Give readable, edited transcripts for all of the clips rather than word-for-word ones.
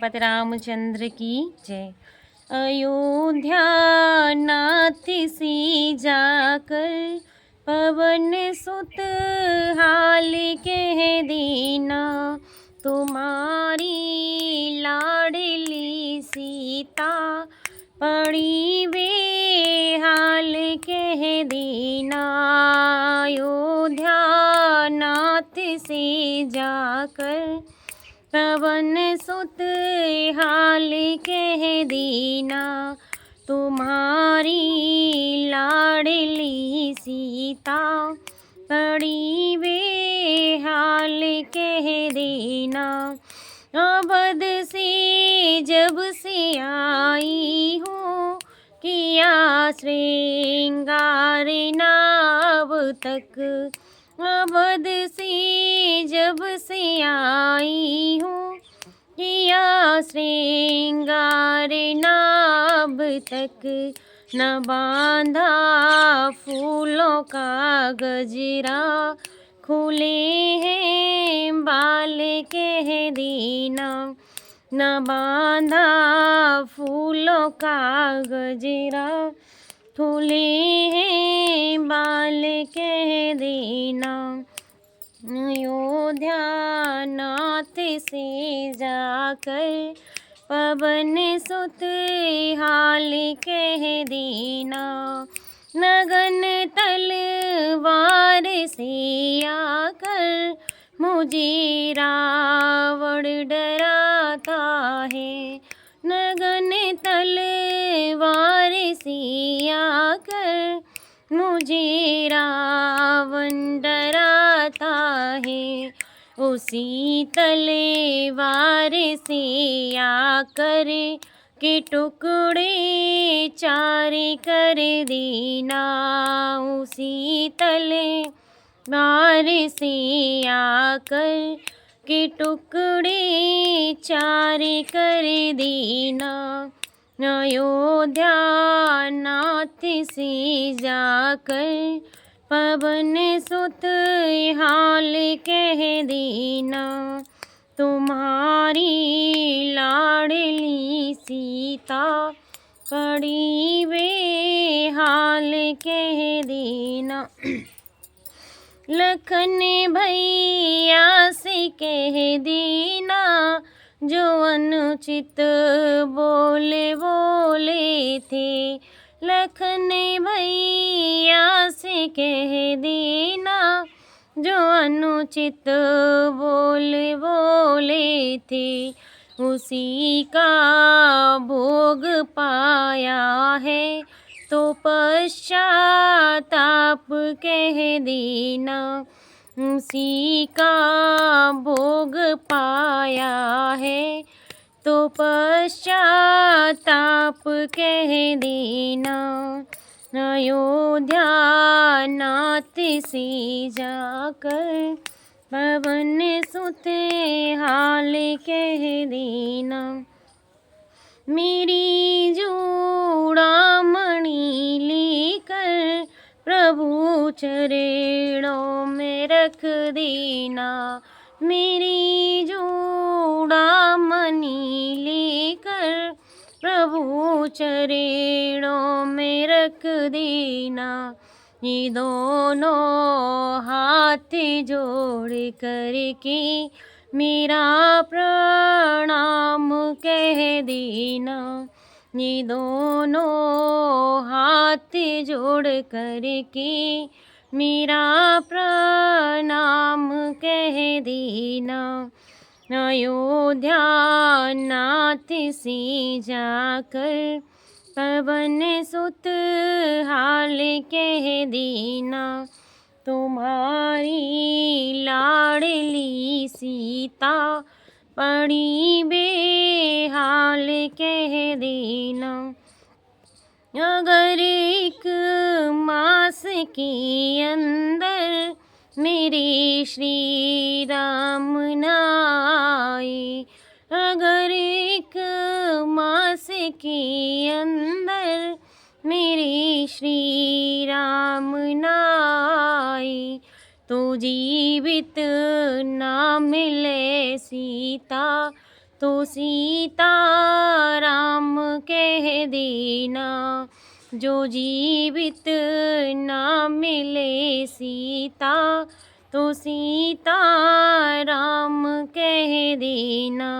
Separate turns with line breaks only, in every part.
भगवत रामचंद्र की जय। अयोध्या नाथ सी जाकर पवन सुत हाल कह दीना, तुम्हारी लाडली सीता पड़ी बेहाल कह दीना। अयोध्या नाथ से जाकर पवन सुत हाल कह दीना, तुम्हारी लाडली सीता पड़ी बेहाल कह देना। अवध से जब से आई हूँ किया श्रृंगार नाव तक, अवध से जब से आई हूँ किया श्रृंगार नाव तक, न बांधा फूलों का गजरा खुले हैं बाल कह दीना, न बांधा फूलों का गजरा खुले हैं बाल कह देना। अयोध्या नाथ से जाकर पवन सुत हाल कह देना, नगन तलवार से आकर मुझे रावण डराता है, नगन तलवार से आकर मुझे रावण डराता है, उसी तलवार से आकर के टुकड़े चार कर देना, उसी तलवार से आकर के टुकड़े चार कर देना। अयोध्या नाथ से जाकर पवन सुत हाल कह देना, तुम्हारी लाडली सीता पड़ी बेहाल कह देना। लखन भैया से कह देना जो अनुचित बोले थे, लखन भैया से कह देना जो अनुचित बोले थे, उसी का भोग पाया है तो पश्चाताप कह देना, उसी का भोग पाया है तो पश्चाताप कह देना। अयोध्या नाथ से जाकर पवन सुत हाल कह देना, मेरी चूड़ामणि लेकर प्रभु चरणों में रख देना, मेरी चूड़ामणि लेकर प्रभु चरणों में रख देना। ये दोनों हाथ जोड़ करके मेरा प्रणाम कह देना, ये दोनों हाथ जोड़ करके मेरा प्रणाम कह देना। अयोध्या नाथ से जाकर पवन सुत हाल कह देना, तुम्हारी लाडली सीता पड़ी बेहाल कह देना। अगर एक मास के अंदर मेरे श्री राम न आए, अगर एक मास के अंदर मेरे श्री राम न आए, तो जीवित ना मिले सीता तो सीता राम कह देना, जो जीवित ना मिले सीता, तो सीता राम कह देना।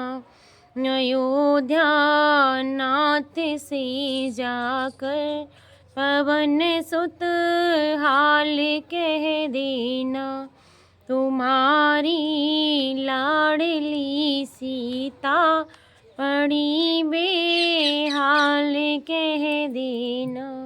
अयोध्या नाथ से जाकर पवन सुत हाल कह देना, तुम्हारी लाडली सीता पड़ी बेहाल कह देना।